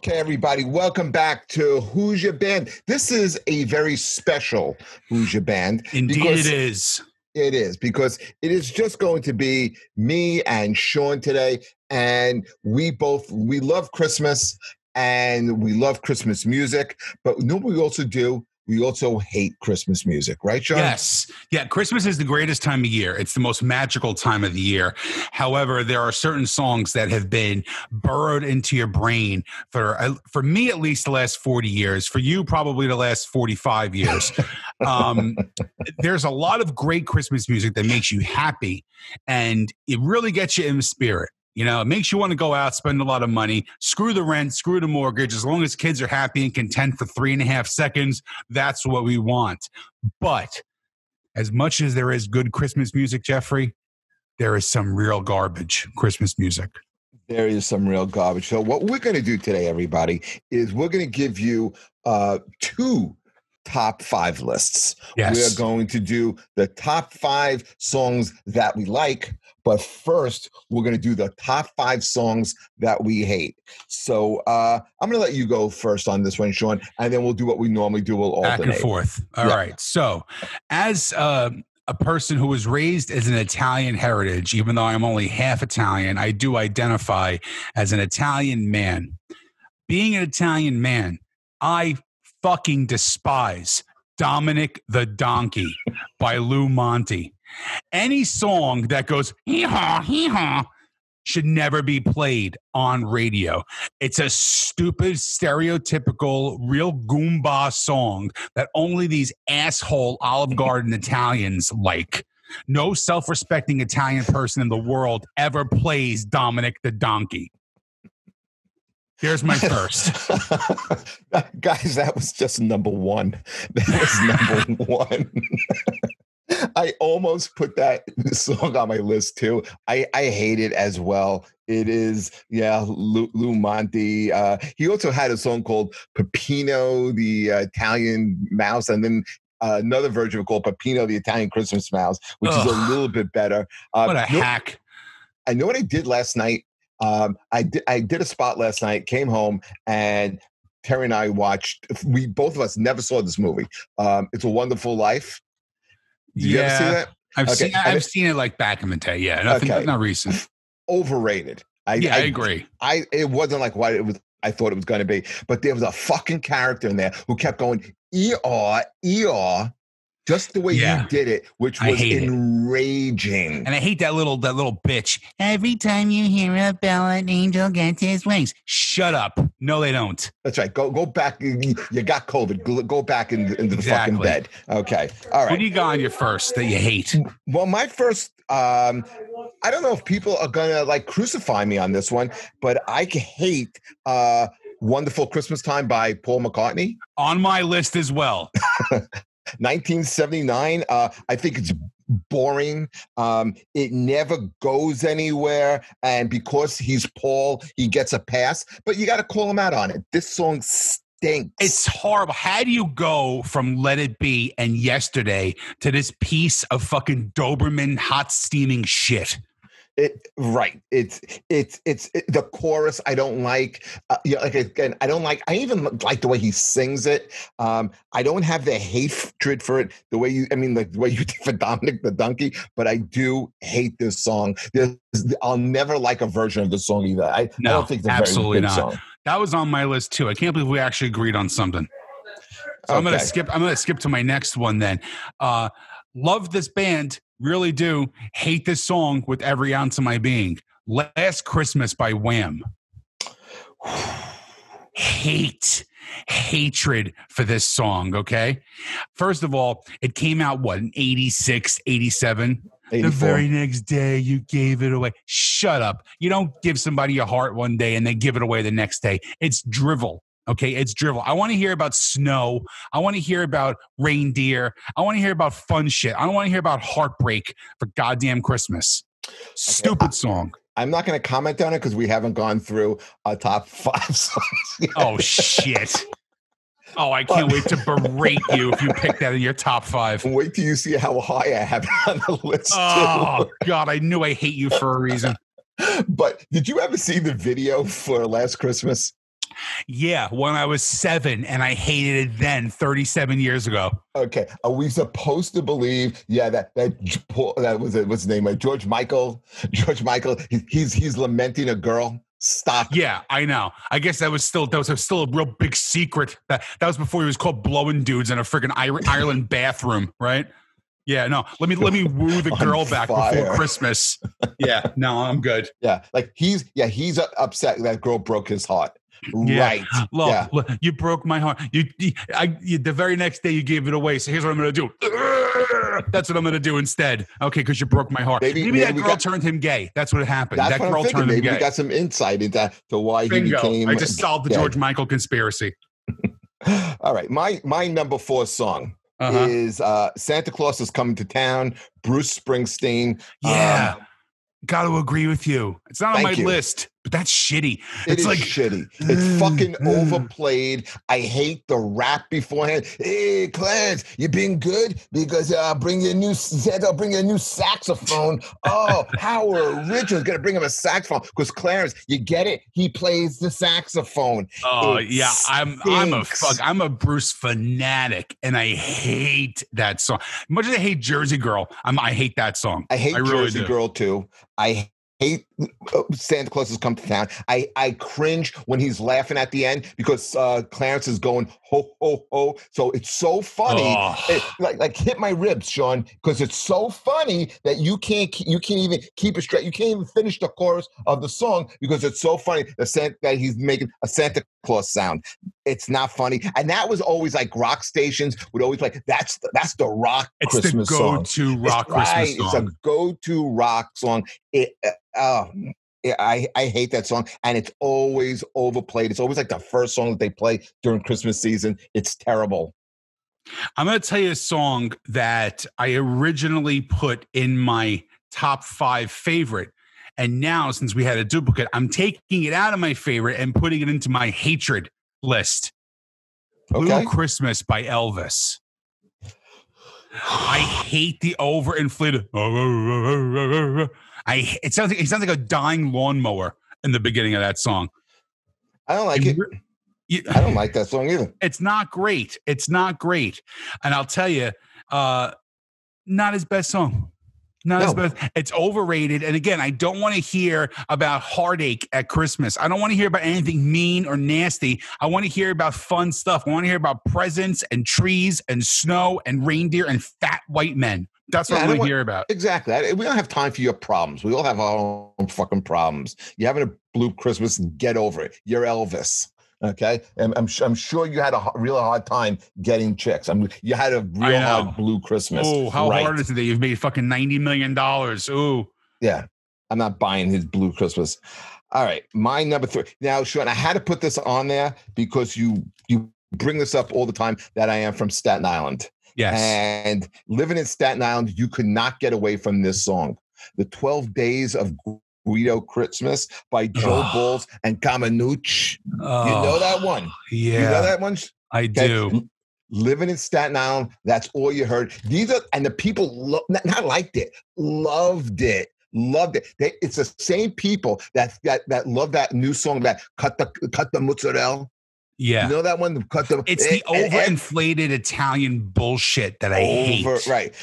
Okay, everybody, welcome back to Who's Your Band. This is a very special Who's Your Band. Indeed it is. It is, because it is just going to be me and Sean today, and we love Christmas, and we love Christmas music, but you know what we also do? We also hate Christmas music, right, Sean? Yes. Yeah, Christmas is the greatest time of year. It's the most magical time of the year. However, there are certain songs that have been burrowed into your brain for me, at least the last 40 years. For you, probably the last 45 years. There's a lot of great Christmas music that makes you happy, and it really gets you in the spirit. You know, it makes you want to go out, spend a lot of money, screw the rent, screw the mortgage. As long as kids are happy and content for 3.5 seconds, that's what we want. But as much as there is good Christmas music, Jeffrey, there is some real garbage Christmas music. There is some real garbage. So what we're going to do today, everybody, is we're going to give you two top 5 lists. Yes. We're going to do the top 5 songs that we like, but first we're going to do the top 5 songs that we hate. So I'm going to let you go first on this one, Sean, and then we'll do what we normally do. We'll alternate. Back and forth. All right. So as a person who was raised as an Italian heritage, even though I'm only half Italian, I do identify as an Italian man. Being an Italian man, I fucking despise Dominic the Donkey by Lou Monte. Any song that goes hee-haw, hee-haw should never be played on radio. It's a stupid, stereotypical, real Goomba song that only these asshole Olive Garden Italians like. No self-respecting Italian person in the world ever plays Dominic the Donkey. Here's my first. Guys, that was just number 1. That was number 1. I almost put that song on my list too. I hate it as well. It is, Lou Monte. He also had a song called Peppino, the Italian mouse, and then another version called Peppino, the Italian Christmas mouse, which is a little bit better. What a hack. I know what I did last night. I did a spot last night, came home, and Terry and I watched, both of us never saw this movie. It's a Wonderful Life. Did you ever see that? I've seen it like back in the day. Yeah, not recent. Overrated. I agree. It wasn't like what I thought it was going to be, but there was a fucking character in there who kept going ER, just the way you did it, which was enraging. And I hate that little bitch. Every time you hear a bell, an angel gets his wings. Shut up. No, they don't. That's right. Go back. You got COVID. Go back into the fucking bed. Okay. All right. What do you got on your first that you hate? Well, my first, I don't know if people are going to crucify me on this one, but I hate Wonderful Christmas Time by Paul McCartney. On my list as well. 1979. I think it's boring. It never goes anywhere. And because he's Paul, he gets a pass. But you got to call him out on it. This song stinks. It's horrible. How do you go from Let It Be and Yesterday to this piece of fucking Doberman hot steaming shit? Right. It's the chorus I don't like. Again, I don't like. I even like the way he sings it. I don't have the hatred for it the way you did for Dominic the Donkey, but I do hate this song. I'll never like a version of the song either. I don't think it's a very good song. That was on my list too. I can't believe we actually agreed on something. So okay. I'm gonna skip to my next one then. Love this band. Really do. Hate this song with every ounce of my being. Last Christmas by Wham. Hatred for this song, okay? First of all, it came out, in 86, 87? 84. The very next day, you gave it away. Shut up. You don't give somebody your heart one day and then give it away the next day. It's drivel. Okay, it's drivel. I want to hear about snow. I want to hear about reindeer. I want to hear about fun shit. I don't want to hear about heartbreak for goddamn Christmas. Stupid song. I'm not going to comment on it because we haven't gone through a top 5 songs yet. Oh, shit. Oh, I can't wait to berate you if you pick that in your top 5. Wait till you see how high I have it on the list. Oh, God, I knew I hate you for a reason. But did you ever see the video for Last Christmas? Yeah, when I was 7, and I hated it then, 37 years ago. Okay, are we supposed to believe? Yeah, that was it. What's his name? George Michael. George Michael. He's lamenting a girl. Stop. Yeah, I know. I guess that was still a real big secret. That was before he was called blowing dudes in a freaking Ireland bathroom, right? Yeah, no. Let me woo the girl back before Christmas. Yeah, no, I'm good. Yeah, like he's upset that girl broke his heart. Yeah. Right. Look, you broke my heart. You, the very next day you gave it away. So here's what I'm going to do. That's what I'm going to do instead. Okay, because you broke my heart. Maybe that girl turned him gay. That's what happened. That girl turned him gay. We got some insight into why Bingo. he became. I just solved the George Michael conspiracy. All right, my number 4 song is Santa Claus is Coming to Town. Bruce Springsteen. Yeah. Got to agree with you. It's not on my list, but that's shitty. It's like shitty. It's fucking overplayed. I hate the rap beforehand. Hey, Clarence, you been good? Because I'll bring you a new saxophone. Oh, Howard Richards gonna bring him a saxophone because Clarence, you get it? He plays the saxophone. Oh yeah, I'm a Bruce fanatic, and I hate that song. Much as I hate Jersey Girl, I hate that song. I hate Jersey Girl too. I hate Santa Claus has come to town. I cringe when he's laughing at the end because Clarence is going ho ho ho. So it's so funny. It, like hit my ribs, Sean, because it's so funny that you can't even keep it straight. You can't even finish the chorus of the song because it's so funny that he's making a Santa Claus sound. It's not funny, and that was always like rock stations would always play. That's the rock Christmas song. It's the go-to rock Christmas song. It's a go-to rock song. I hate that song, and it's always overplayed. It's always like the first song that they play during Christmas season. It's terrible. I'm going to tell you a song that I originally put in my top 5 favorite. And now, since we had a duplicate, I'm taking it out of my favorite and putting it into my hatred list. Blue Christmas by Elvis. I hate the overinflated. It sounds like a dying lawnmower in the beginning of that song. I don't like it. I don't like that song either. It's not great. And I'll tell you, not his best song. His best. It's overrated. And again, I don't want to hear about heartache at Christmas. I don't want to hear about anything mean or nasty. I want to hear about fun stuff. I want to hear about presents and trees and snow and reindeer and fat white men. That's what I want to hear about. Exactly. We don't have time for your problems. We all have our own fucking problems. You're having a blue Christmas, get over it. You're Elvis. Okay. And I'm sure you had a real hard time getting chicks. You had a real hard blue Christmas. Oh, how hard is it that you've made fucking $90 million? Ooh. Yeah. I'm not buying his blue Christmas. All right. My number 3. Now, Sean, I had to put this on there because you bring this up all the time that I am from Staten Island. Yes. And living in Staten Island, you could not get away from this song. The 12 Days of Guido Christmas by Joe Bulls and Kamenuch. You know that one? Yeah. You know that one? I do. Living in Staten Island, that's all you heard. And the people not liked it, loved it. It's the same people that love that new song that cut the mozzarella. Yeah. You know that one? It's the overinflated Italian bullshit that I hate. Right.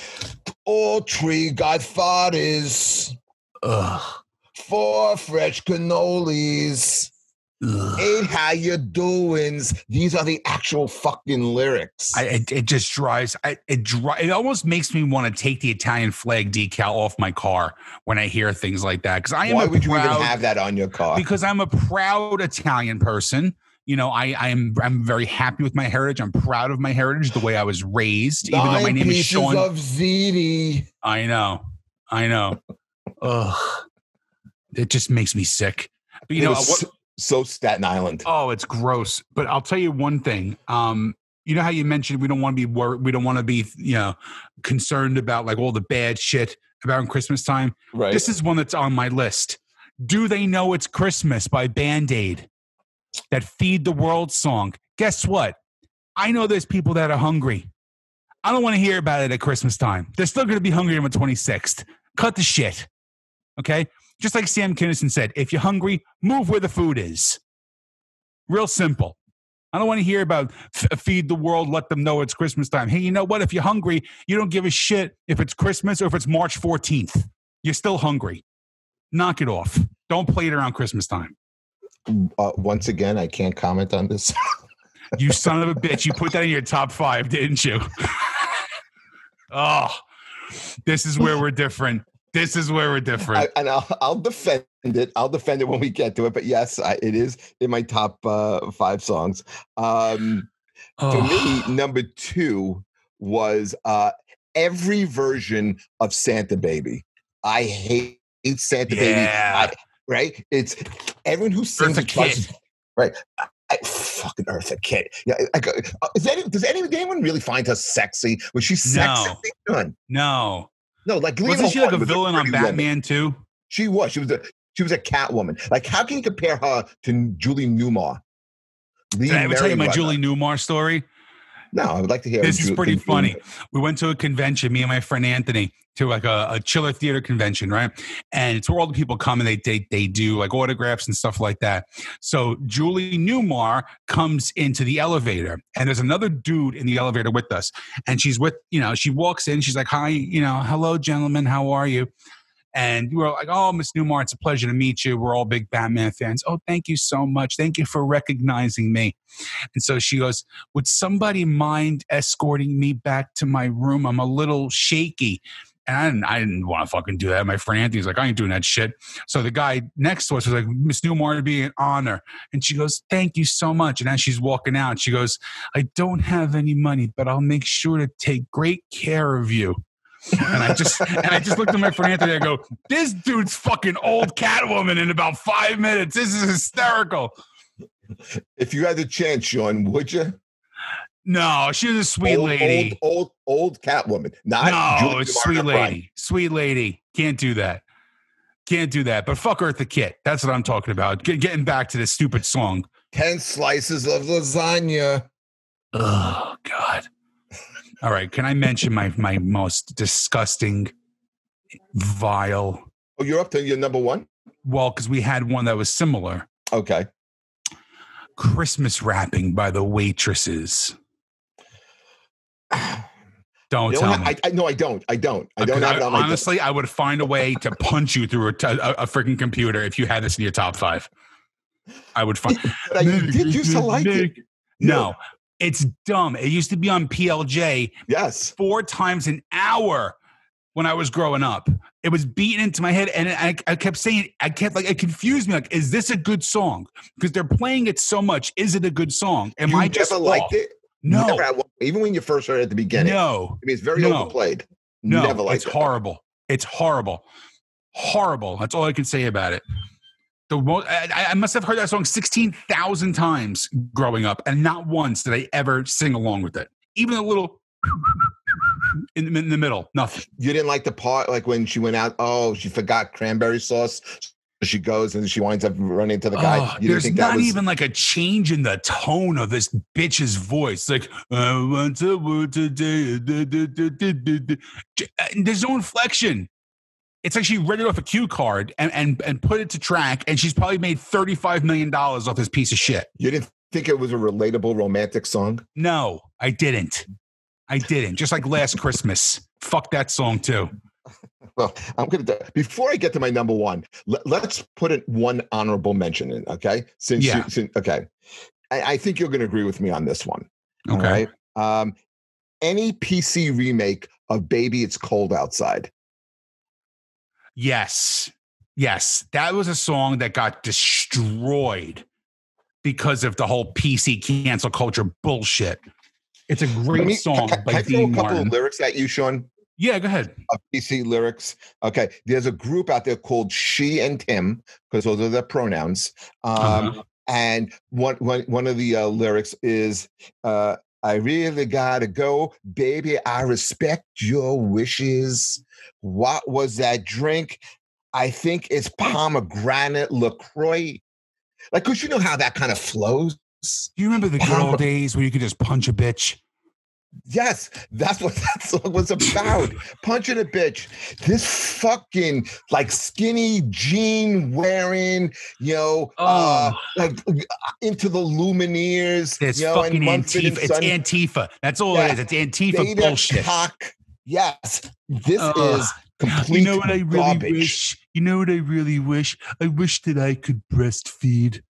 All 3 Godfathers. Ugh. 4 fresh cannolis. Ugh. 8 how you doings. These are the actual fucking lyrics. It just drives. It almost makes me want to take the Italian flag decal off my car when I hear things like that. Because why would you even have that on your car? Because I'm a proud Italian person. You know, I'm very happy with my heritage. I'm proud of my heritage, the way I was raised. Even though my name is Sean. Of ziti. I know. Ugh. It just makes me sick. But you know what? So Staten Island. Oh, it's gross. But I'll tell you one thing. You know how you mentioned we don't want to be worried. We don't want to be, concerned about like all the bad shit about Christmas time. Right. This is one that's on my list. Do They Know It's Christmas by Band-Aid. That Feed the World song. Guess what? I know there's people that are hungry. I don't want to hear about it at Christmas time. They're still going to be hungry on the 26th. Cut the shit. Okay? Just like Sam Kinison said, if you're hungry, move where the food is. Real simple. I don't want to hear about feed the world, let them know it's Christmas time. Hey, you know what? If you're hungry, you don't give a shit if it's Christmas or if it's March 14th. You're still hungry. Knock it off. Don't play it around Christmas time. Once again, I can't comment on this. You son of a bitch. You put that in your top 5, didn't you? Oh, this is where we're different. This is where we're different. And I'll defend it. I'll defend it when we get to it. But yes, it is in my top 5 songs. For me, number 2 was every version of Santa Baby. I hate Santa Baby. Right? It's everyone who sings it. Right. Fucking Eartha Kitt. Yeah. Does anyone really find her sexy? Was she sexy? No. No, like wasn't she like a villain on Batman too? She was. She was a Catwoman. Like, how can you compare her to Julie Newmar? Did I ever tell you my Julie Newmar story? No, I would like to hear. This is pretty funny. We went to a convention, me and my friend Anthony, to like a chiller theater convention, right? And it's where all the people come and they do like autographs and stuff like that. So Julie Newmar comes into the elevator, and there's another dude in the elevator with us, and she's with, she walks in, she's like, "Hi, hello, gentlemen, how are you?" And we were like, "Oh, Miss Newmar, it's a pleasure to meet you. We're all big Batman fans." "Oh, thank you so much. Thank you for recognizing me." And so she goes, "Would somebody mind escorting me back to my room? I'm a little shaky." And I didn't want to fucking do that. My friend Anthony's like, "I ain't doing that shit." So the guy next to us was like, "Miss Newmar, it'd be an honor." And she goes, "Thank you so much." And as she's walking out, she goes, "I don't have any money, but I'll make sure to take great care of you." And I just looked at my friend Anthony and I go, "This dude's fucking old Catwoman in about 5 minutes. This is hysterical." If you had the chance, Sean, would you? No, she was a sweet lady. Old Catwoman. Sweet lady. Sweet lady. Can't do that. But fuck Eartha Kitt. That's what I'm talking about. Getting back to this stupid song. 10 slices of lasagna. Oh, God. All right. Can I mention my most disgusting, vile? Oh, you're up to your number 1? Well, because we had one that was similar. Okay. Christmas wrapping by the Waitresses. Don't tell me. No, I don't. I don't have it on my honestly, I would find a way to punch you through a freaking computer if you had this in your top 5. I would find. Did you like it? No. It's dumb. It used to be on PLJ. Yes. 4 times an hour when I was growing up. It was beaten into my head. And I kept saying, it confused me. Like, is this a good song? Because they're playing it so much. Is it a good song? Am I just never liked it? No. Never, even when you first heard it at the beginning. No. I mean, it's very overplayed. No. Never liked it. It's horrible. It's horrible. Horrible. That's all I can say about it. I must have heard that song 16,000 times growing up, and not once did I ever sing along with it. Even a little in the middle, nothing. You didn't like the part like when she went out? Oh, she forgot cranberry sauce. So she goes and she winds up running into the guy. There's not even like a change in the tone of this bitch's voice. Like, I want to work today. There's no inflection. It's like she read it off a cue card and put it to track, and she's probably made $35 million off this piece of shit. You didn't think it was a relatable romantic song? No, I didn't. Just like Last Christmas. Fuck that song too. Well, I'm going to, before I get to my number 1, let's put it one honorable mention in, okay? Okay. I think you're going to agree with me on this one. Okay. All right? Any PC remake of Baby It's Cold Outside. Yes. That was a song that got destroyed because of the whole PC cancel culture bullshit. It's a great song by Dean Martin. Can I throw a couple of lyrics at you, Sean? Yeah, go ahead. PC lyrics. Okay. There's a group out there called She and Him, because those are their pronouns. And one of the lyrics is, I really gotta go, baby. I respect your wishes. What was that drink? I think it's pomegranate LaCroix. Like, cause you know how that kind of flows. Do you remember the good old days where you could just punch a bitch? Yes, that's what that song was about. Punching a bitch. This fucking like skinny jean wearing, like into the Lumineers, It's and fucking Mumford and Antifa. It's Son. Antifa. That's all it is. It's Antifa Data bullshit. cock. Yes, this is complete you know what I really garbage. wish? You know what I really wish? I wish that I could breastfeed.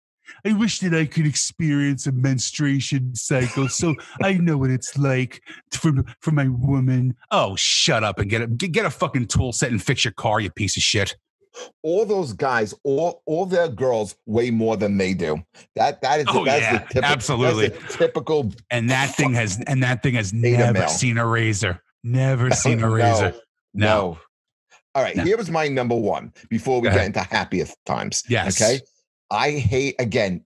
I wish that I could experience a menstruation cycle so I know what it's like for my woman. Oh, shut up and get a fucking tool set and fix your car, you piece of shit. All those guys, all their girls weigh more than they do. That is the typical, absolutely that's the typical. And that thing has never male. seen a razor. Never seen a razor. No. All right, here was my number one before we get into happiest times. Yes. Okay. I hate, again,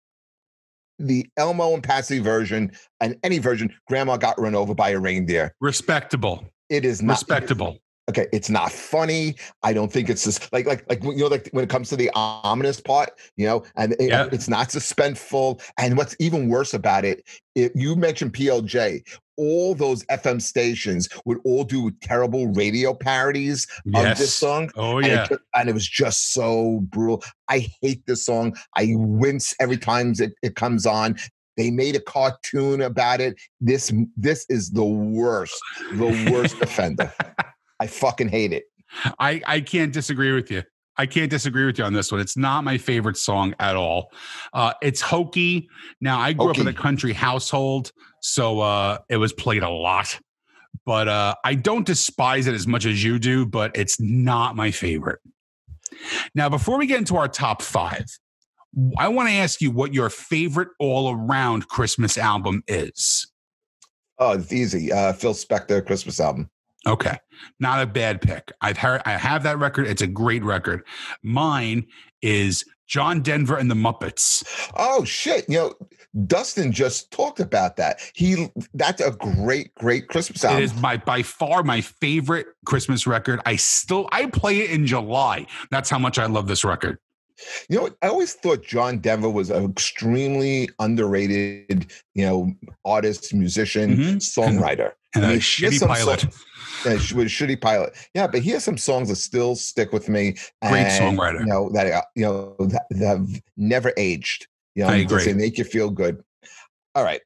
the Elmo and Patsy version, and any version, Grandma Got Run Over by a Reindeer. Respectable. It is not respectable. Okay, it's not funny. I don't think it's just like when it comes to the ominous part, and it's not suspenseful. And what's even worse about it, you mentioned PLJ. All those FM stations would all do terrible radio parodies of this song. Oh, yeah. And it was just so brutal. I hate this song. I wince every time it comes on. They made a cartoon about it. This is the worst offender. I fucking hate it. I can't disagree with you. I can't disagree with you on this one. It's not my favorite song at all. It's hokey. Now, I grew up in a country household, so it was played a lot. But I don't despise it as much as you do, but it's not my favorite. Now, before we get into our top five, I want to ask you what your favorite all-around Christmas album is. Oh, it's easy. Phil Spector Christmas album. Okay. Not a bad pick. I have that record. It's a great record. Mine is John Denver and the Muppets. Oh shit. Dustin just talked about that. That's a great Christmas album. It is by far my favorite Christmas record. I play it in July. That's how much I love this record. I always thought John Denver was an extremely underrated, artist, musician, songwriter. And a shitty pilot. With a shitty pilot. Yeah, but he has some songs that still stick with me. Great songwriter. That have never aged. I agree. They make you feel good. All right.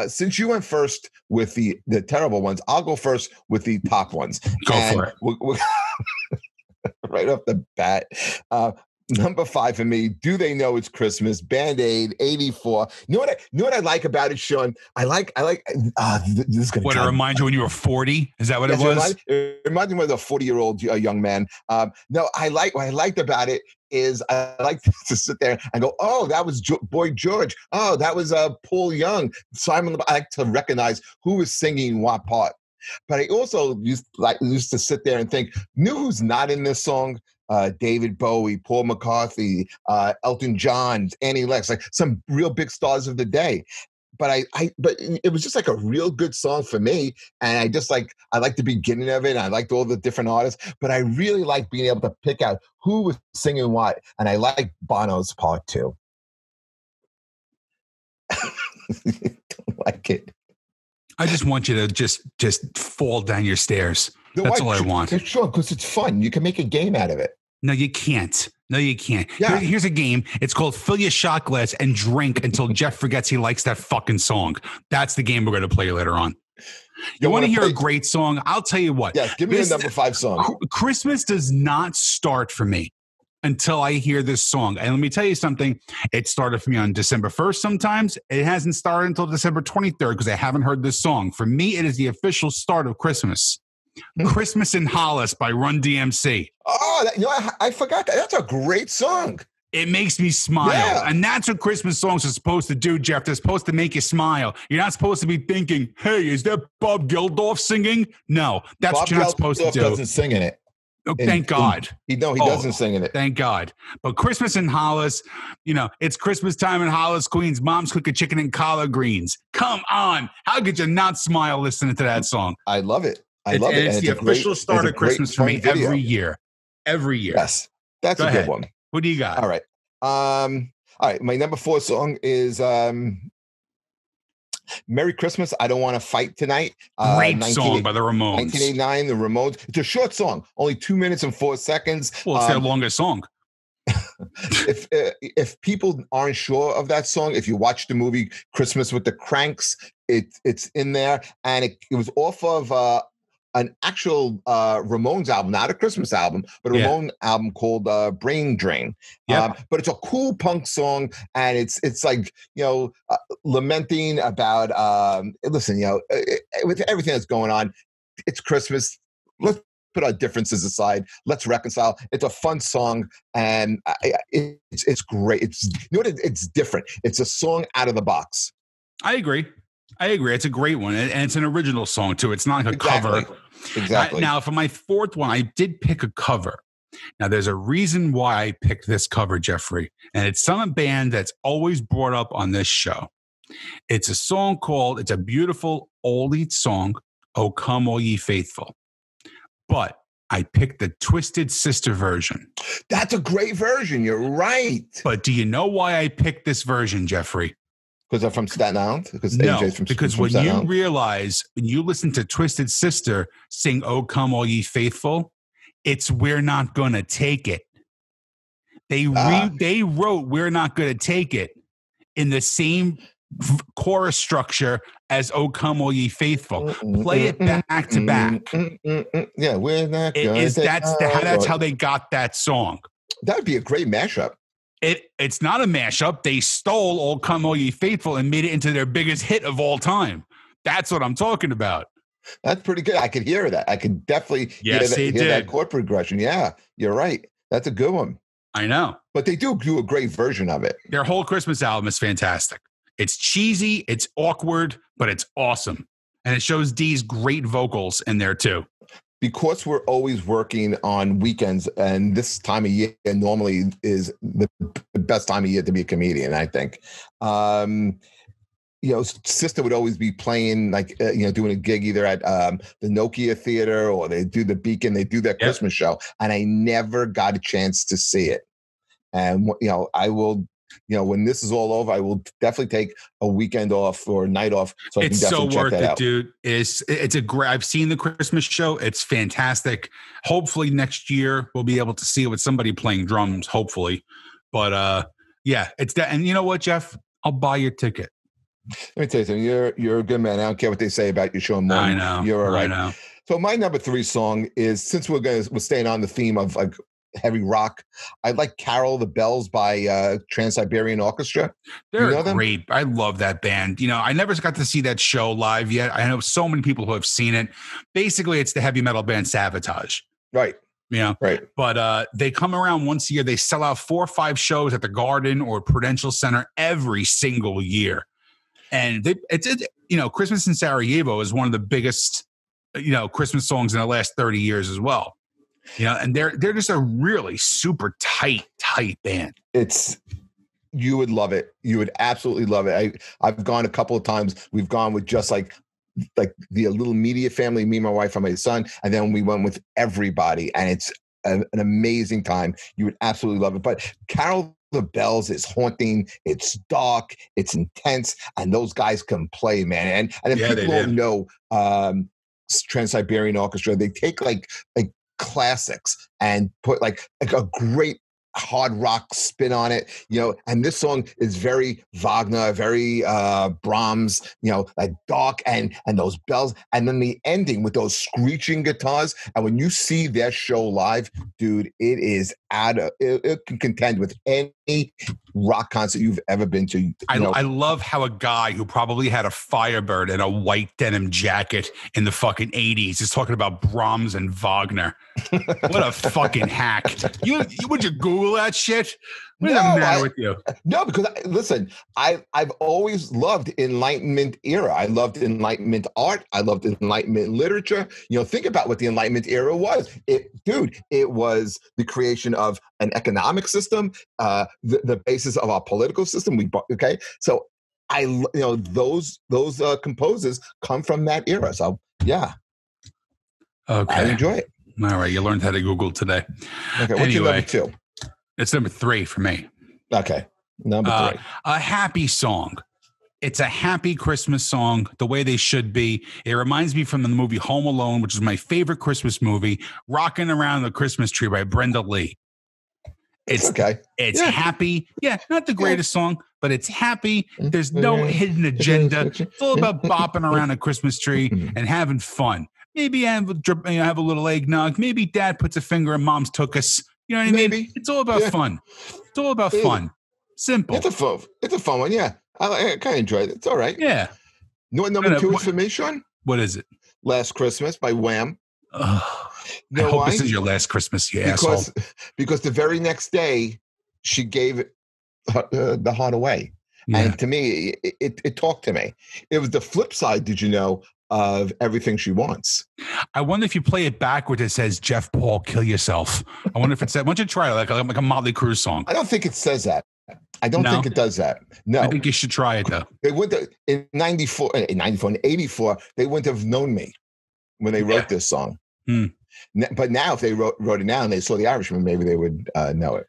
Since you went first with the terrible ones, I'll go first with the top ones. Go for it. Right off the bat. Number 5 for me, Do They Know It's Christmas? Band-Aid, 84. You know what I like about it, Sean? I like this is gonna it reminds you when you were 40? Is that what it was? It reminds me of a 40-year-old young man. No, what I liked about it is I like to sit there and go, oh, that was Boy George. Oh, that was Paul Young. Simon. I like to recognize who was singing what part. But I also used to sit there and think, who's not in this song? David Bowie, Paul McCartney, Elton John, Annie Lennox, like some real big stars of the day. But but it was just like a real good song for me. And I liked the beginning of it. And I liked all the different artists, but I really like being able to pick out who was singing what. And I like Bono's part too. Don't like it. I just want you to just fall down your stairs. That's all I want. Sure, because it's fun. You can make a game out of it. No, you can't. Yeah. Here's a game. It's called Fill Your Shot Glass and Drink Until Jeff Forgets He Likes That Fucking Song. That's the game we're going to play later on. You want to hear a great song? I'll tell you what. Yeah, give me a number 5 song. Christmas does not start for me until I hear this song. And let me tell you something. It started for me on December 1st sometimes. It hasn't started until December 23rd because I haven't heard this song. For me, it is the official start of Christmas. Christmas in Hollis by Run DMC. Oh, I forgot that. That's a great song. It makes me smile. Yeah. And that's what Christmas songs are supposed to do, Jeff. They're supposed to make you smile. You're not supposed to be thinking, hey, is that Bob Geldof singing? No, that's what you're not supposed to do. Bob Geldof doesn't sing in it. Oh, thank God. He doesn't sing in it. Thank God. But Christmas in Hollis, it's Christmas time in Hollis, Queens. Mom's cooking chicken and collard greens. Come on. How could you not smile listening to that song? I love it. I love it. It's the official start of Christmas for me every year. Every year. Yes. That's a good one. What do you got? All right. My number 4 song is Merry Christmas, I Don't Want to Fight Tonight. Great song by the Ramones. 1989, the Ramones. It's a short song, only 2 minutes and 4 seconds. Well, it's their longest song. If people aren't sure of that song, if you watch the movie Christmas with the Cranks, it's in there, and it was off of an actual Ramones album, not a Christmas album, but a Ramone album called Brain Drain. But it's a cool punk song, and it's like, lamenting about listen, with everything that's going on, it's Christmas. Let's put our differences aside. Let's reconcile. It's a fun song, and it's great. It's different. It's a song out of the box. I agree. It's a great one, and it's an original song too. It's not like a cover. Exactly. Now, for my fourth one, I did pick a cover. Now, there's a reason why I picked this cover, Jeffrey, and it's some band that's always brought up on this show. It's a song called, it's a beautiful oldie song, "Oh Come All Ye Faithful." But I picked the Twisted Sister version. That's a great version. You're right. But do you know why I picked this version, Jeffrey? Because they're from Staten Island? Because when you realize, when you listen to Twisted Sister sing "Oh Come All Ye Faithful," it's "We're Not Gonna Take It." They wrote "We're Not Gonna Take It" in the same chorus structure as "Oh Come All Ye Faithful." Play it back to back. Yeah, we're not gonna that's how they got that song. That would be a great mashup. It's not a mashup. They stole "Oh Come All Ye Faithful" and made it into their biggest hit of all time. That's what I'm talking about. That's pretty good. I could hear that. I could definitely hear that chord progression. Yeah, you're right. That's a good one. I know. But they do a great version of it. Their whole Christmas album is fantastic. It's cheesy, it's awkward, but it's awesome. And it shows Dee's great vocals in there too. Because we're always working on weekends, and this time of year normally is the best time of year to be a comedian, I think. Sister would always be playing, doing a gig either at the Nokia Theater, or they do the Beacon, they do their Christmas show, and I never got a chance to see it. And, I will... when this is all over, I will definitely take a weekend off or a night off. So it's so worth it, dude. It's a great. I've seen the Christmas show. It's fantastic. Hopefully next year we'll be able to see it with somebody playing drums. Hopefully, but it's that. And you know what, Jeff? I'll buy your ticket. Let me tell you something. You're a good man. I don't care what they say about your show. Morton. I know. You're all right. I know. So my number 3 song is, since we're staying on the theme of like heavy rock, I like "Carol the Bells" by Trans-Siberian Orchestra. They're great. I love that band. I never got to see that show live yet. I know so many people who have seen it. Basically, it's the heavy metal band Savatage. Right. Right. But they come around once a year. They sell out 4 or 5 shows at the Garden or Prudential Center every single year. And Christmas in Sarajevo is one of the biggest, Christmas songs in the last 30 years as well. And they're just a really super tight band. You would love it. You would absolutely love it. I've gone a couple of times. We've gone with just like the little immediate family, me, my wife, and my son, and then we went with everybody, and it's an amazing time. You would absolutely love it. But Carol the Bells is haunting. It's dark. It's intense, and those guys can play, man. And if people don't know Trans-Siberian Orchestra, they take like classics and put like a great hard rock spin on it, and this song is very Wagner, very Brahms, like dark and those bells, and then the ending with those screeching guitars. And when you see their show live, dude, it is it can contend with any rock concert you've ever been to. I love how a guy who probably had a Firebird and a white denim jacket in the fucking 80s is talking about Brahms and Wagner. What a fucking hack. Would you Google that shit? What is the matter with you? No, because listen, I've always loved Enlightenment era. I loved Enlightenment art. I loved Enlightenment literature. Think about what the Enlightenment era was. It was the creation of an economic system, the basis of our political system. So those composers come from that era. So yeah, okay, I enjoy it. All right, you learned how to Google today. Okay, what's your number 2? It's number 3 for me. Okay, number 3. A happy song. It's a happy Christmas song, the way they should be. It reminds me from the movie Home Alone, which is my favorite Christmas movie, Rocking Around the Christmas Tree by Brenda Lee. It's okay. It's happy. Yeah, not the greatest song, but it's happy. There's no hidden agenda. It's all about bopping around a Christmas tree and having fun. Maybe have a little eggnog. Maybe dad puts a finger in mom's tuchus. You know what I mean? Maybe. It's all about fun. It's all about fun. Simple. It's a fun one. Yeah. I kind of enjoyed it. It's all right. Yeah. You know what number 2 is for me, Sean? What is it? Last Christmas by Wham. I hope this is your last Christmas, you asshole. Because the very next day, she gave the heart away. Yeah. And to me, it talked to me. It was the flip side, did you know, of Everything She Wants. I wonder if you play it backwards, it says, Jeff Paul, kill yourself. I wonder if it said, why don't you try it like a Motley Crue song? I don't think it says that. I don't think it does that. No. I think you should try it, though. They would in 94, in 84, they wouldn't have known me when they wrote this song. But now if they wrote it now and they saw The Irishman, maybe they would know it.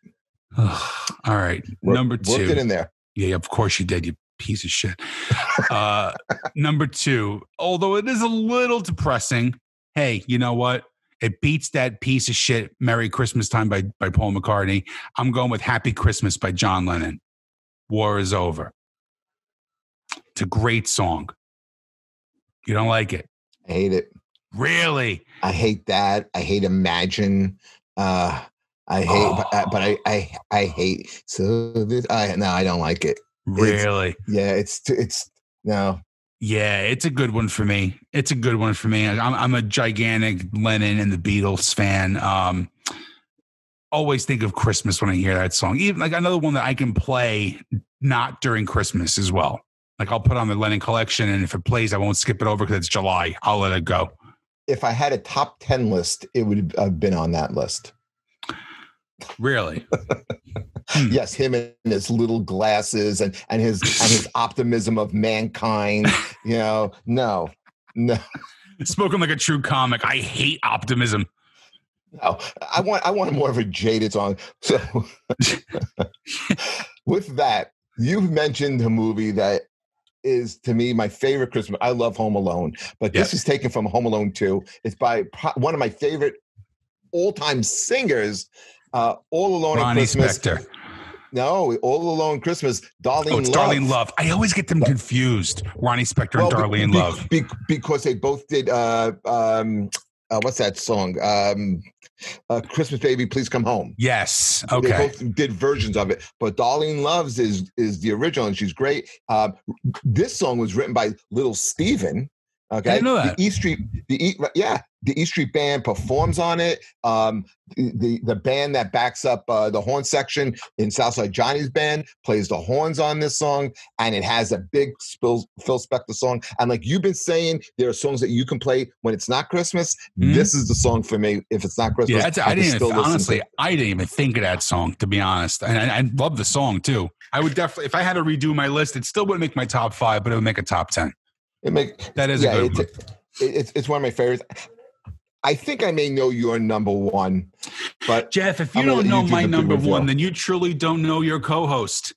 All right. Number 2. Worked it in there. Yeah, of course you did, you piece of shit. Number 2, although it is a little depressing, hey, you know what? It beats that piece of shit Merry Christmas Time by Paul McCartney. I'm going with Happy Christmas by John Lennon. War is Over. It's a great song. You don't like it? I hate it. Really? I hate that. I hate Imagine. I hate. So this. I don't like it. Really? It's no. Yeah, it's a good one for me. I'm a gigantic Lennon and the Beatles fan. Always think of Christmas when I hear that song. Even like another one that I can play not during Christmas as well. Like I'll put on the Lennon collection, and if it plays, I won't skip it over because it's July. I'll let it go. If I had a top 10 list, it would have been on that list. Really? Yes, him and his little glasses and his optimism of mankind. You know, no. Spoken like a true comic. I hate optimism. No, I want more of a jaded song. So, with that, you've mentioned a movie that is to me my favorite Christmas. I love Home Alone, but this is taken from Home Alone 2. It's by one of my favorite all-time singers. All Alone at Christmas. Spector. No, All Alone Christmas. Darlene Love. Darlene Love. I always get them confused. Ronnie Spector and Darlene Love. Because they both did. What's that song? Christmas Baby, Please Come Home. Yes. Okay. They both did versions of it, but Darlene Love's is the original, and she's great. This song was written by Little Steven. Okay, I didn't know that. The E Street Band performs on it. The band that backs up the horn section in Southside Johnny's band plays the horns on this song, and it has a big Phil Spector song. And like you've been saying, there are songs that you can play when it's not Christmas. Mm-hmm. This is the song for me if it's not Christmas. Yeah, I didn't even think of that song, to be honest. And I love the song too. I would definitely, if I had to redo my list, it still wouldn't make my top 5, but it would make a top 10. That is a good one. It's one of my favorites. I think I may know your number 1, but Jeff, if you don't know my number 1, then you truly don't know your co-host.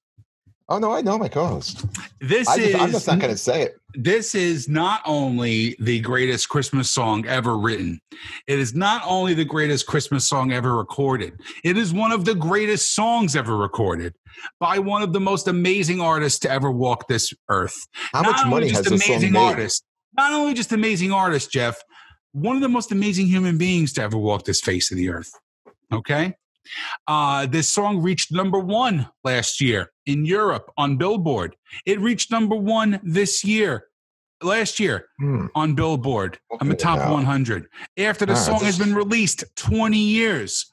Oh no, I know my co-host. I'm just not going to say it. This is not only the greatest Christmas song ever written. It is not only the greatest Christmas song ever recorded. It is one of the greatest songs ever recorded by one of the most amazing artists to ever walk this earth. How much money has this song made? Not only just amazing artist, Jeff, one of the most amazing human beings to ever walk this face of the earth. Okay? This song reached number 1 last year in Europe on Billboard. It reached number 1 last year on Billboard. I'm a top 100. After the song has been released 20 years.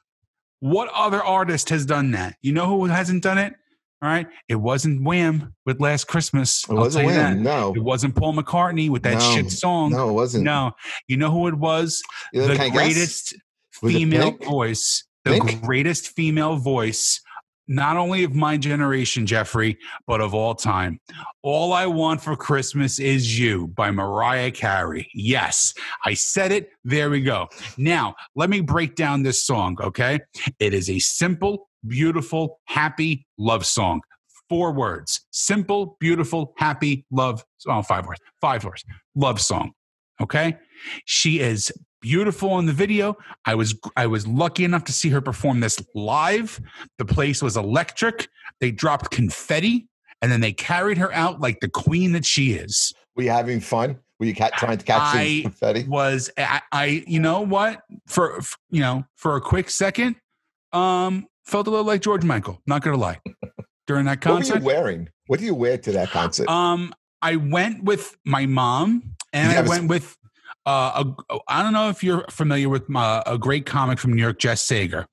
What other artist has done that? You know who hasn't done it? All right. It wasn't Wham with Last Christmas. It wasn't Wham. No. It wasn't Paul McCartney with that shit song. No, it wasn't. No. You know who it was? The greatest female voice. The greatest female voice, not only of my generation, Jeffrey, but of all time. All I Want for Christmas Is You by Mariah Carey. Yes, I said it. There we go. Now, let me break down this song, okay? It is a simple, beautiful, happy love song. 4 words. Simple, beautiful, happy, love. Oh, 5 words. 5 words. Love song. Okay? She is beautiful in the video. I was lucky enough to see her perform this live. The place was electric. They dropped confetti, and then they carried her out like the queen that she is. Were you having fun? Were you trying to catch the confetti? I you know what? For a quick second, felt a little like George Michael. Not gonna lie. During that concert, what were you wearing? What do you wear to that concert? I went with my mom, and I went with I don't know if you're familiar with a great comic from New York, Jess Sager.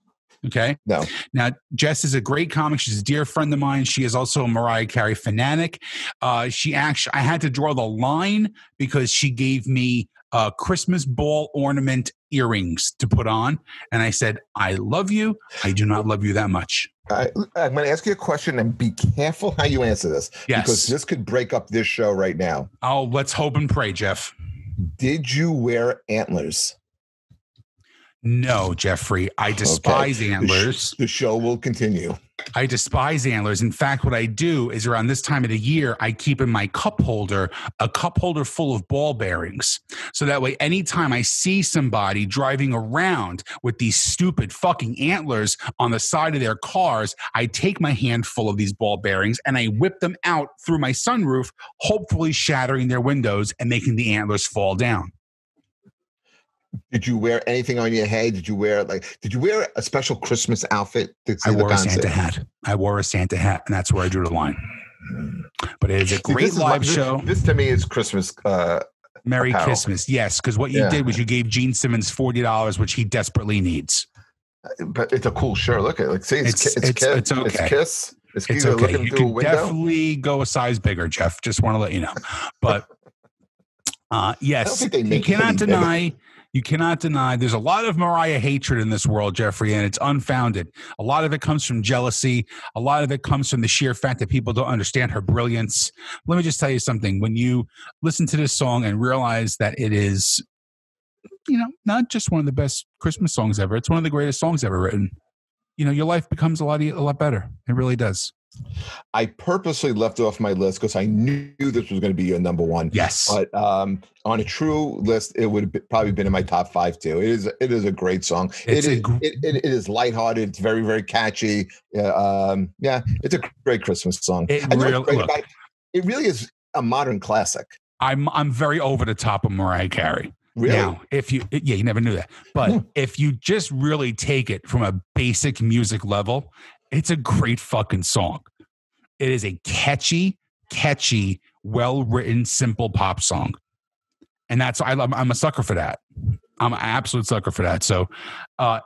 Okay. No. Now, Jess is a great comic. She's a dear friend of mine. She is also a Mariah Carey fanatic. I had to draw the line because she gave me Christmas ball ornament earrings to put on. And I said, I love you. I do not love you that much. I'm going to ask you a question, and be careful how you answer this. Yes. Because this could break up this show right now. Oh, let's hope and pray, Jeff. Did you wear antlers? No, Jeffrey. I despise antlers. The show will continue. I despise antlers. In fact, what I do is around this time of the year, I keep in my cup holder a cup holder full of ball bearings. So that way, anytime I see somebody driving around with these stupid fucking antlers on the side of their cars, I take my handful of these ball bearings and I whip them out through my sunroof, hopefully shattering their windows and making the antlers fall down. Did you wear anything on your head? Did you wear a special Christmas outfit? I wore a Santa hat. And that's where I drew the line. But it is a great live show. This to me is Christmas. Merry apparel. Christmas. Yes, because what you did was you gave Gene Simmons $40, which he desperately needs. But it's a cool shirt. Look at it. See, it's okay. It's Kiss. It's okay. You can definitely go a size bigger, Jeff. Just want to let you know. But yes, you cannot deny there's a lot of Mariah hatred in this world, Jeffrey, and it's unfounded. A lot of it comes from jealousy. A lot of it comes from the sheer fact that people don't understand her brilliance. Let me just tell you something. When you listen to this song and realize that it is, not just one of the best Christmas songs ever, it's one of the greatest songs ever written, your life becomes a lot better. It really does. I purposely left off my list because I knew this was going to be your number one. Yes. But on a true list, it would have probably been in my top 5 too. It is a great song. It is lighthearted. It's very, very catchy. It's a great Christmas song. It really is a modern classic. I'm very over the top of Mariah Carey. Really? Now, you never knew that. But if you just really take it from a basic music level, it's a great fucking song. It is a catchy, well-written, simple pop song. And I'm a sucker for that. I'm an absolute sucker for that. So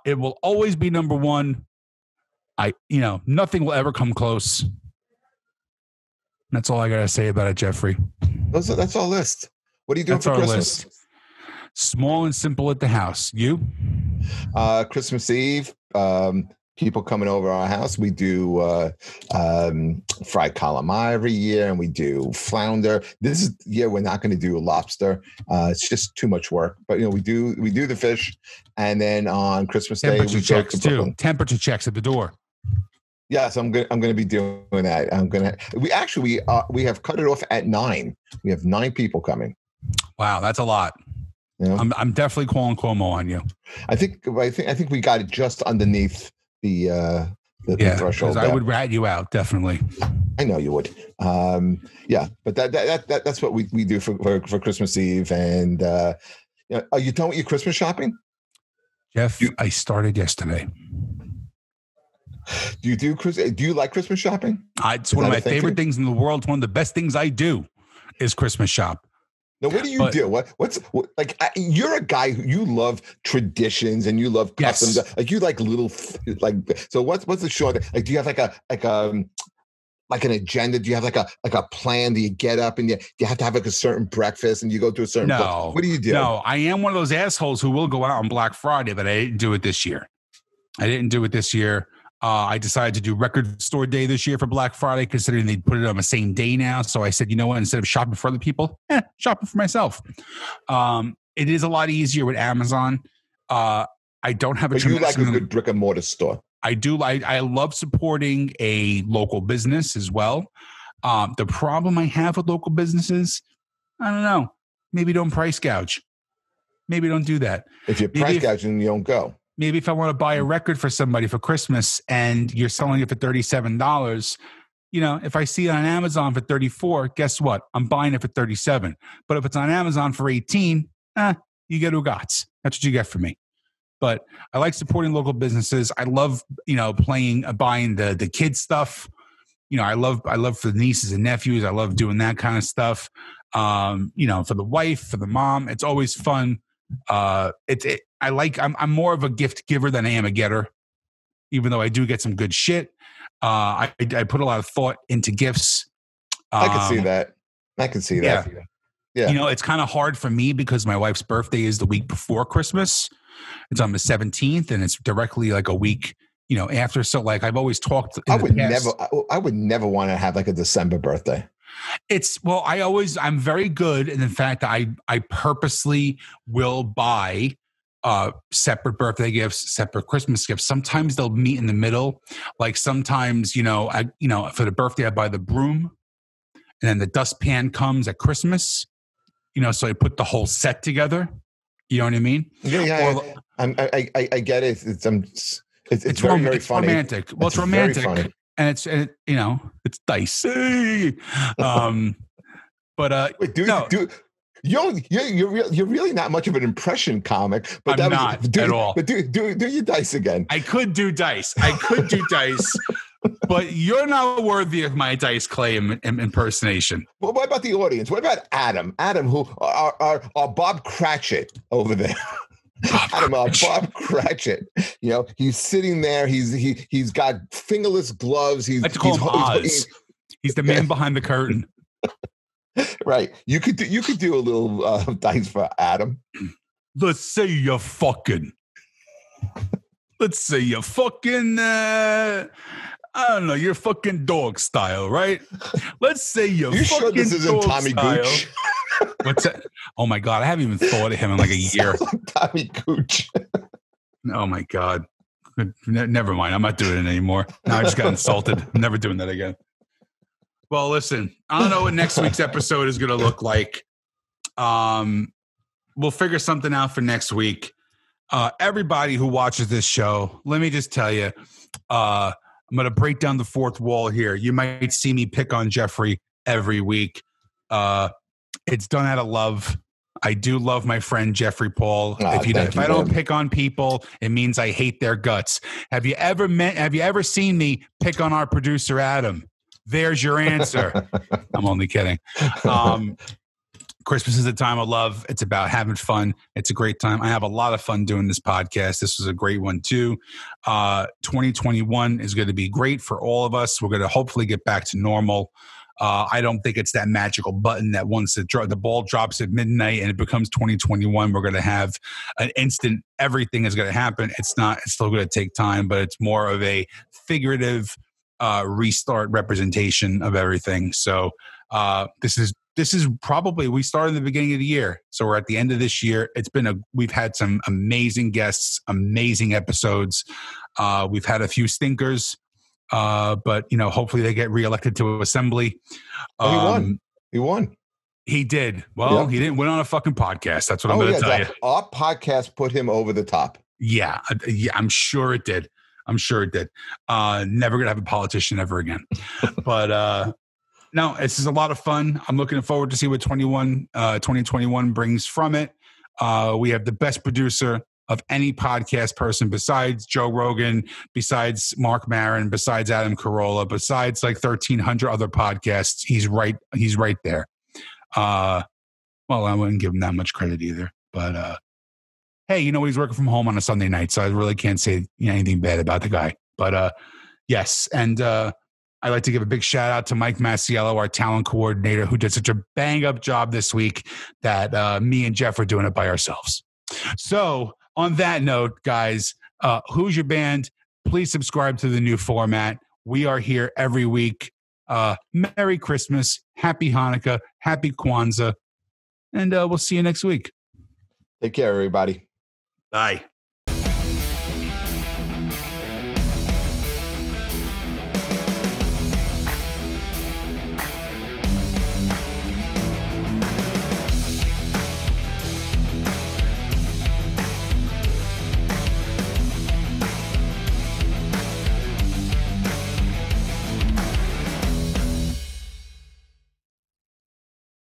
it will always be number one. Nothing will ever come close. That's all I got to say about it, Jeffrey. That's our list. What are you doing for Christmas? List. Small and simple at the house. You? Christmas Eve. People coming over our house. We do fried calamari every year, and we do flounder. This year we're not going to do a lobster. It's just too much work. But we do the fish, and then on Christmas Day we go to Brooklyn. Temperature checks at the door. Yes, I'm going to be doing that. We have cut it off at 9. We have 9 people coming. Wow, that's a lot. I'm definitely calling Cuomo on you. I think we got it just underneath the threshold. I would rat you out, definitely. I know you would. But that's what we do for Christmas Eve. And are you done with your Christmas shopping? Jeff, I started yesterday. Do you like Christmas shopping? It's one of my favorite things in the world. It's one of the best things I do is Christmas shop. Now, what do you do? What's you're a guy who you love traditions and you love customs. Yes. Like you like little so what's the short? Like, do you have like an agenda? Do you have like a plan? Do you get up and you have to have like a certain breakfast and you go to a certain place? What do you do? No, I am one of those assholes who will go out on Black Friday, but I didn't do it this year. I decided to do record store day this year for Black Friday, considering they put it on the same day now. So I said, you know what? Instead of shopping for other people, shopping for myself. It is a lot easier with Amazon. I don't have a. But you like a good brick and mortar store. I love supporting a local business as well. The problem I have with local businesses, I don't know. Maybe don't price gouge. Maybe don't do that. If you're price gouging, you don't go. Maybe if I want to buy a record for somebody for Christmas and you're selling it for $37, if I see it on Amazon for $34, guess what? I'm buying it for $37. But if it's on Amazon for $18, you get Ugats. That's what you get from me. But I like supporting local businesses. I love, buying the kids stuff. I love for the nieces and nephews. I love doing that kind of stuff. For the wife, for the mom, it's always fun. I'm more of a gift giver than I am a getter, even though I do get some good shit. I put a lot of thought into gifts. I can see that. Yeah. It's kind of hard for me because my wife's birthday is the week before Christmas. It's on the 17th and it's directly like a week, after. So like I've always talked. I would never want to have like a December birthday. I'm very good in the fact that I purposely will buy separate birthday gifts, separate Christmas gifts. Sometimes they'll meet in the middle. Like sometimes, for the birthday, I buy the broom and then the dustpan comes at Christmas, so I put the whole set together. You know what I mean? Yeah. I get it. It's very, very funny. Romantic. Well, it's romantic. And it's dicey. Wait, you're really not much of an impression comic. But I'm not at all. But do your dice again. I could do dice. But you're not worthy of my Dice Clay impersonation. Well, what about the audience? What about Adam? Adam, who are Bob Cratchit over there. Bob Cratchit. He's sitting there. He's got fingerless gloves. I like to call him Oz. He's the man behind the curtain. Right. You could do a little dice for Adam. Let's say you're fucking. I don't know, you're fucking dog style, right? Let's say you're you fucking sure this isn't Tommy style. Gooch? What's that? Oh my God, I haven't even thought of him in like a year. Tommy Gooch. Oh my God. Never mind. I'm not doing it anymore. No, I just got insulted. I'm never doing that again. Well, listen, I don't know what next week's episode is going to look like. We'll figure something out for next week. Everybody who watches this show, let me just tell you, I'm going to break down the fourth wall here. You might see me pick on Jeffrey every week. It's done out of love. I do love my friend Jeffrey Paul. If I don't pick on people, it means I hate their guts. Have you ever seen me pick on our producer Adam? There's your answer. I'm only kidding. Christmas is a time of love. It's about having fun. It's a great time. I have a lot of fun doing this podcast. This was a great one too. 2021 is going to be great for all of us. We're going to hopefully get back to normal. I don't think it's that magical button that once the ball drops at midnight and it becomes 2021, we're going to have an instant, everything is going to happen. It's not, it's still going to take time, but it's more of a figurative restart representation of everything. So this is probably, we started in the beginning of the year. So we're at the end of this year. We've had some amazing guests, amazing episodes. We've had a few stinkers. But hopefully they get reelected to assembly. He won. He did. Well, He didn't win on a fucking podcast. That's what I'm going to tell you. Our podcast put him over the top. Yeah, I'm sure it did. Never going to have a politician ever again. But no, this is a lot of fun. I'm looking forward to see what 2021 brings from it. We have the best producer of any podcast person besides Joe Rogan, besides Mark Maron, besides Adam Carolla, besides like 1,300 other podcasts. He's right there. Well, I wouldn't give him that much credit either. But hey, he's working from home on a Sunday night, so I really can't say anything bad about the guy. But yes, and I'd like to give a big shout out to Mike Masiello, our talent coordinator, who did such a bang up job this week that me and Jeff are doing it by ourselves. So on that note, guys, Who's Your Band? Please subscribe to the new format. We are here every week. Merry Christmas, Happy Hanukkah, Happy Kwanzaa, and we'll see you next week. Take care, everybody. Bye.